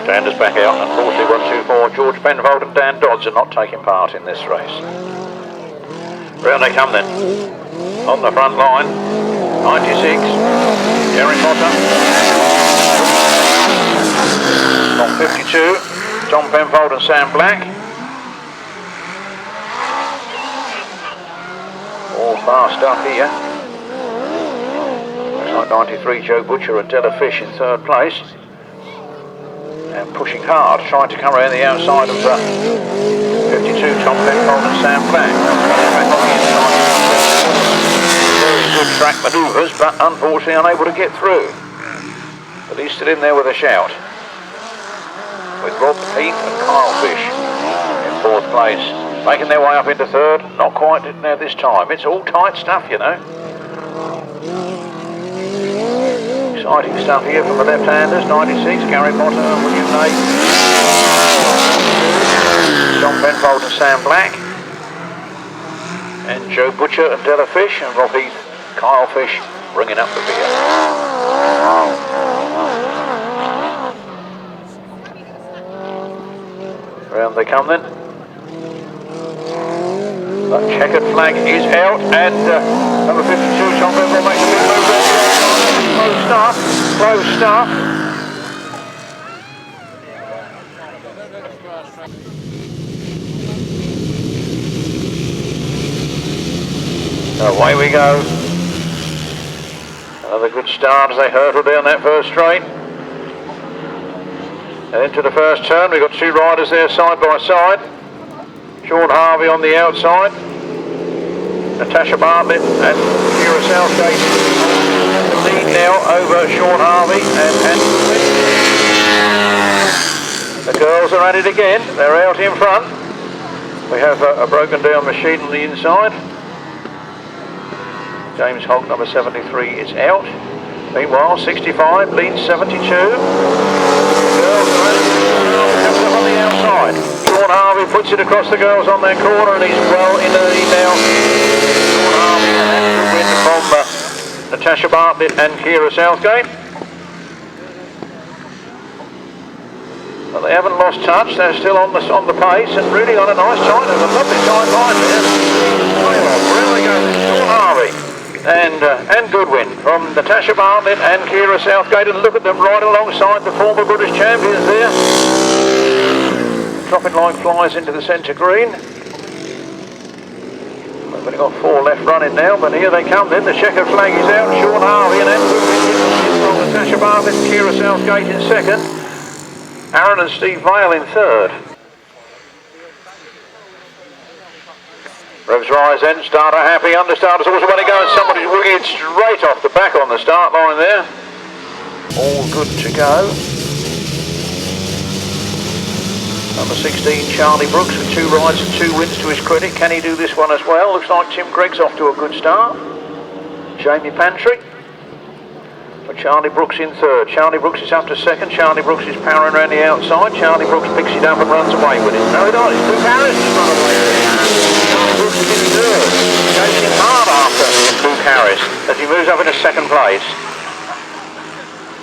left-handers back out. Unfortunately, 1, 2, 4, George Penfold and Dan Dodds are not taking part in this race. Round they come then. On the front line, 96, Gary Potter. On 52, Tom Penfold and Sam Black. All fast stuff here. Looks like 93, Joe Butcher and Della Fish in third place. And pushing hard, trying to come around the outside of 52, Tom Penfold and Sam Black. Very good track manoeuvres, but unfortunately unable to get through. But he's still in there with a shout. With Rob Heath and Kyle Fish in fourth place. Making their way up into third, not quite there this time. It's all tight stuff, you know. Exciting stuff here from the left-handers. 96, Gary Potter and William Nate. John Penfold and Sam Black. And Joe Butcher and Della Fish and Rob Heath, Kyle Fish bringing up the rear. Round they come then. That checkered flag is out, and number 52, Tom Penfold makes a big move there. Slow start. Away we go. Another good start as they hurtle down that first straight. And into the first turn, we've got two riders there side by side. Sean Harvey on the outside. Natasha Bartlett and Kira Southgate the lead now over Sean Harvey and the girls are at it again. They're out in front. We have a broken down machine on the inside. James Holt, number 73, is out. Meanwhile, 65 leads 72. The girls are at it on the outside. Sean Harvey puts it across the girls on their corner and he's well in the lead now. Sean Harvey and that's the win from Natasha Bartlett and Kira Southgate. But they haven't lost touch, they're still on the pace and really on a nice tight, there's a lovely tight line there. Really goes Sean Harvey. And good win from Natasha Bartlett and Kira Southgate, and look at them right alongside the former British champions there. Dropping like flies into the centre green. We've only got four left running now, but here they come then. The checkered flag is out. Sean Harvey and Natasha Bartlett and Kira Southgate in second. Aaron and Steve Vale in third. Revs rise then, starter happy, understarters also want to go, and somebody's winging it straight off the back on the start line there. All good to go. Number 16, Charlie Brooks, with 2 rides and 2 wins to his credit. Can he do this one as well? Looks like Tim Gregg's off to a good start. Jamie Pantry. For Charlie Brooks in third. Charlie Brooks is up to second. Charlie Brooks is powering around the outside. Charlie Brooks picks it up and runs away with it. No, he doesn't. It's Luke Harris has run away with it. Charlie Brooks is in third. Chasing hard after Luke Harris as he moves up into second place.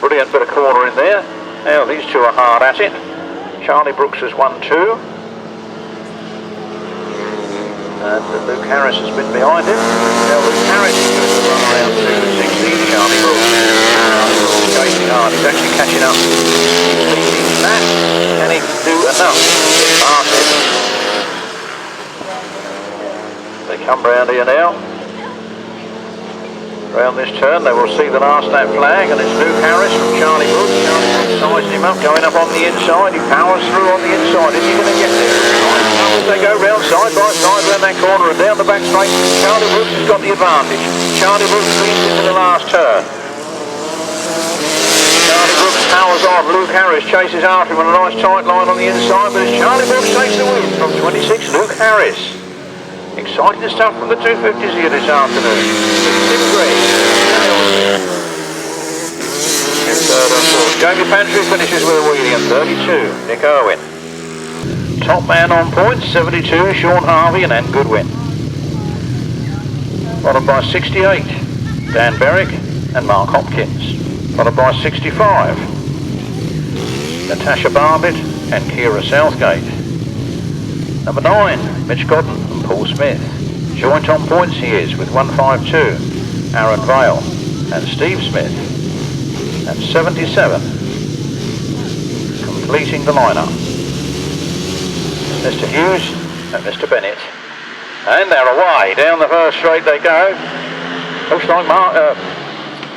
Brilliant bit of corner in there. Now these two are hard at it. Charlie Brooks has won 2. And Luke Harris has been behind him. Now Luke Harris is going to run around to 16, Charlie Brooks. He's chasing hard, he's actually catching up. He's leading that. Can he do enough to pass it? They come round here now. Round this turn they will see the last lap flag, and it's Luke Harris from Charlie Brooks. Charlie Brooks sizing him up, going up on the inside. He powers through on the inside. Is he going to get there? As they go round side by side round that corner and down the back straight, Charlie Brooks has got the advantage. Charlie Brooks leads into the last turn. Charlie Brooks powers on. Luke Harris chases after him on a nice tight line on the inside, but it's Charlie Brooks takes the win from 26, Luke Harris. Exciting stuff from the 250s here this afternoon. Tim Gregg. In third and fourth. Jamie Pantry finishes with a wheelie at 32. Nick Irwin. Top man on points, 72, Sean Harvey and Ann Goodwin. Followed by 68, Dan Berwick and Mark Hopkins. Followed by 65, Natasha Bartlett and Kira Southgate. Number 9, Mitch Godden and Paul Smith. Joint on points he is with 152, Aaron Vale and Steve Smith. And 77, completing the lineup, Mr. Hughes and Mr. Bennett. And they're away, down the first straight they go. Looks like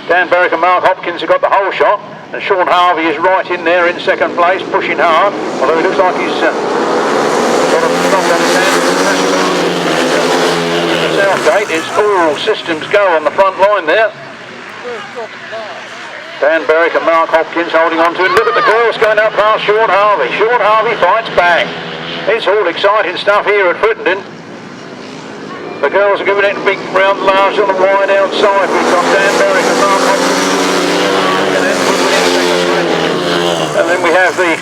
Dan Berwick and Mark Hopkins have got the whole shot, and Sean Harvey is right in there in second place, pushing hard, although he looks like he's got a knock on his hand. Southgate is all systems go on the front line there. Dan Berwick and Mark Hopkins holding on to it. Look at the girls going up past Sean Harvey. Sean Harvey fights back. It's all exciting stuff here at Frittenden. The girls are giving it a big round large on the wide outside. We've got Dan Berwick and Mark Hopkins. And then we have the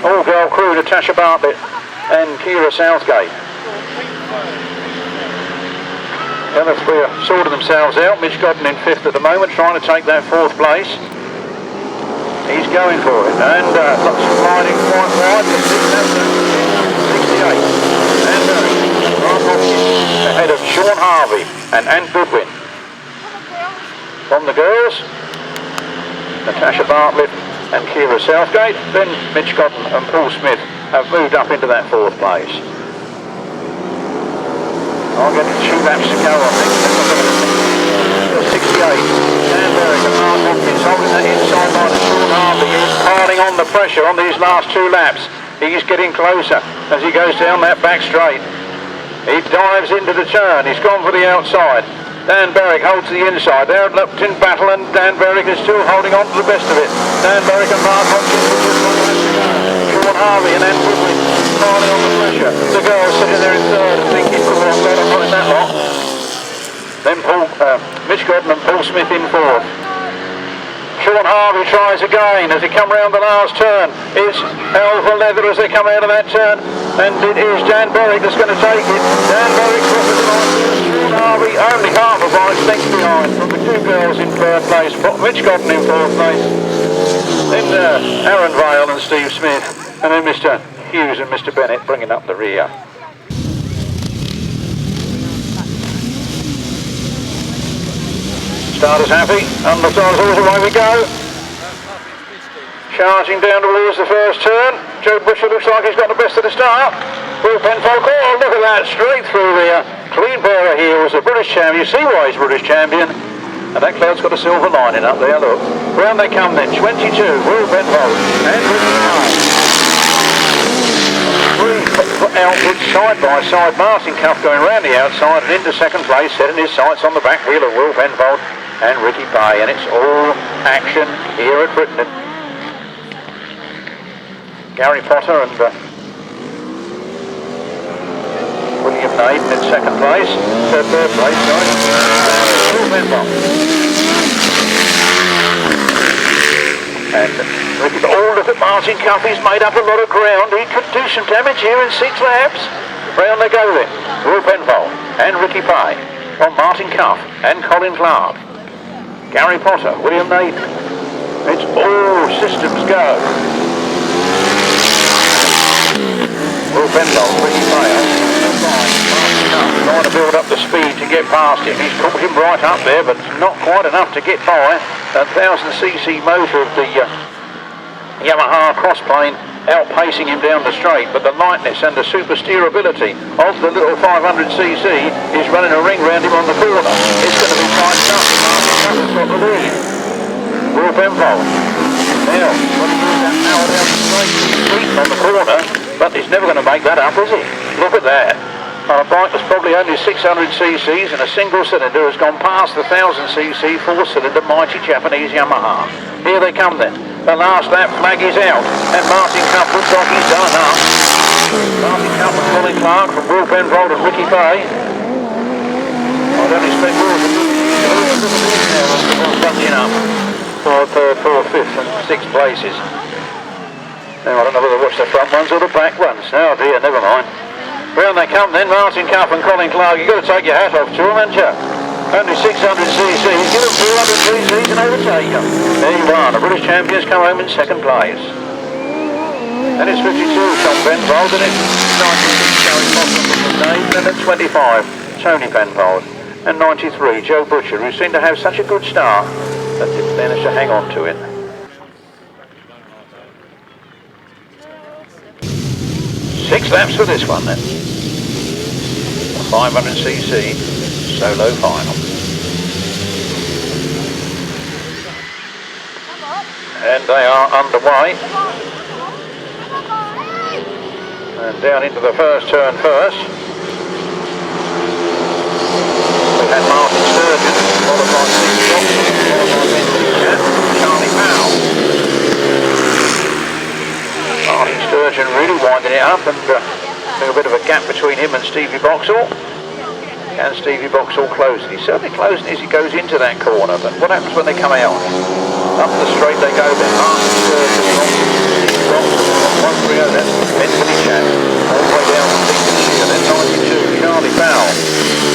all-girl crew, Natasha Bartlett and Kira Southgate. The other three are sorting themselves out. Mitch Godden in 5th at the moment, trying to take that 4th place. He's going for it, and lots of sliding quite wide. 68. And Mark Hopkins ahead of Sean Harvey and Ann Goodwin. From the girls, Natasha Bartlett and Kira Southgate. Then Mitch Godden and Paul Smith have moved up into that 4th place. I'll get 2 laps to go, I think. 68. Dan Berwick and Mark Hopkins holding that inside line of Sean Harvey. He's piling on the pressure on these last 2 laps. He's getting closer as he goes down that back straight. He dives into the turn. He's gone for the outside. Dan Berwick holds the inside. They're locked in battle, and Dan Berwick is still holding on to the best of it. Dan Berwick and Mark Hopkins. Sean Harvey and Ann Goodwin piling on the pressure. The girls sitting there in 3rd and thinking, oh, I'm glad I'm not in that lot. Then Mitch Godden and Paul Smith in 4th. Sean Harvey tries again as he come round the last turn. It's Alpha Leather as they come out of that turn, and it is Dan Berwick that's going to take it. Dan Berwick crosses the line. Sean Harvey only half a bite length behind from the 2 girls in 3rd place. Mitch Godden in 4th place. Then Aaron Vale and Steve Smith, and then Mr. Hughes and Mr. Bennett bringing up the rear. Starters happy, understars always away we go. Charging down towards the first turn. Joe Butcher looks like he's got the best of the start. Will Penfold, oh look at that, straight through there. Clean pair of heels, the British champion. You see why he's British champion. And that cloud's got a silver lining up there, look. Round they come then, 22, Will Penfold. And outward side by side, Martin Cuff going round the outside and into 2nd place, setting his sights on the back heel of Will Penfold and Ricky Pay, and it's all action here at Frittenden. Gary Potter and William Naden in 2nd place, 3rd place, sorry. Will Penfold. And Ricky, oh look at Martin Cuff, he's made up a lot of ground. He could do some damage here in 6 laps. Round they go then. Will Penfold and Ricky Pay on Martin Cuff and Colin Clark. Gary Potter, William Naden. It's all systems go. Will Penfold, Ricky Pay, Martin Cuff trying to build up the speed to get past him. He's caught him right up there, but not quite enough to get by. A 1000cc motor of the Yamaha crossplane outpacing him down the straight, but the lightness and the super steerability of the little 500cc is running a ring round him on the corner. It's going to be tight enough. Martin got the lead. Will Penfold. Now, what he does that power down the straight on the corner, but he's never going to make that up, is he? Look at that. On a bike that's probably only 600cc's and a single cylinder has gone past the 1000cc 4-cylinder mighty Japanese Yamaha. Here they come then. The last lap flag is out, and Martin Cuff looks like he's done enough. Martin Cuff and Colin Clark from Will Penfold and Ricky Pay. I don't expect Will to do bunching up for 3rd, 4th, 5th and 6th places. Now I don't know whether to watch the front ones or the back ones. Oh dear, never mind. Round they come then, Martin Cuff and Colin Clark. You've got to take your hat off to them, haven't you? Only 600cc, give them 400cc and overtake them. There you are, the British champions come home in 2nd place. Then it's 52, Tom Penfold, and it's 96, Gary Possum, then at 25, Tony Penfold, and 93, Joe Butcher, who seemed to have such a good start that they managed to hang on to it. 6 laps for this one then. 500cc solo final. And they are underway. And down into the first turn first. We had Martin Sturgeon, followed by Stevie Boxhall, followed by Charlie Powell. Martin Sturgeon really winding it up, and a bit of a gap between him and Stevie Boxhall. Can Stevie Boxhall close it? He's certainly closing as he goes into that corner, but what happens when they come out? Up the straight they go then. Martin Sturgeon, Stevie Boxhall, 130, that's Bentley Chat. All the way down to Lincolnshire, then 92, Charlie Powell,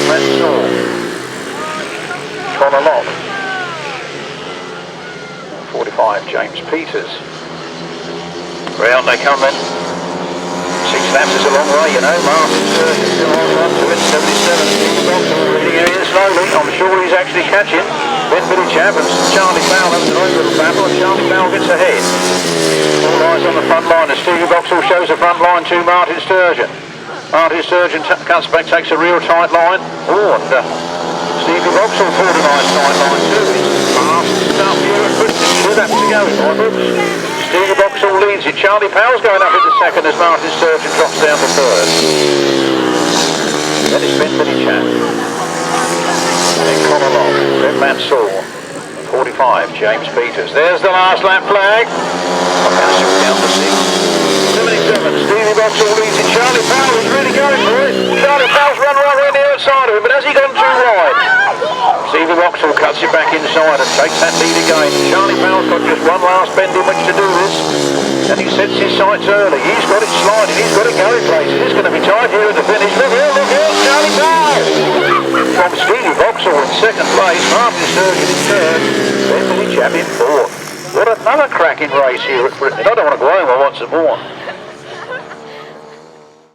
Matt Saw, Connor Locke, 45, James Peters. Round they come then. 6 laps is a long way, you know. Martin Sturgeon still on to it. 77. Stevie Boxhall reading area slowly. I'm sure he's actually catching. Ben Billy Chap and Charlie Powell having a very little battle, and Charlie Powell gets ahead. All eyes on the front line as Stevie Boxhall shows the front line to Martin Sturgeon. Martin Sturgeon cuts back, takes a real tight line. Oh, and Stevie Boxhall pulled a nice tight line too. It's fast stuff here at Frittenden. Two laps to go in my books. Stevie Boxhall leads it. Charlie Powell's going up into second as Martin Sturgeon drops down to third. Then it's Bentley Chat. Then Connor Locke. Then Matt Saw. 45, James Peters. There's the last lap flag. Down to 6. 77, Stevie Boxhall leads it. Charlie Powell is really going for it. Charlie Powell's run right around the outside of him, but has he gone too wide? Stevie Boxhall cuts it back inside and takes that lead again. Charlie Powell's got just one last bend in which to do this, and he sets his sights early. He's got it sliding, he's got it going places. It's going to be tight here at the finish. Look here, Charlie Powell! From Stevie Boxhall in second place, Martin Sturgeon in third, Bentley Chap in fourth. What another cracking race here at Frittenden. I don't want to go home, I want some more.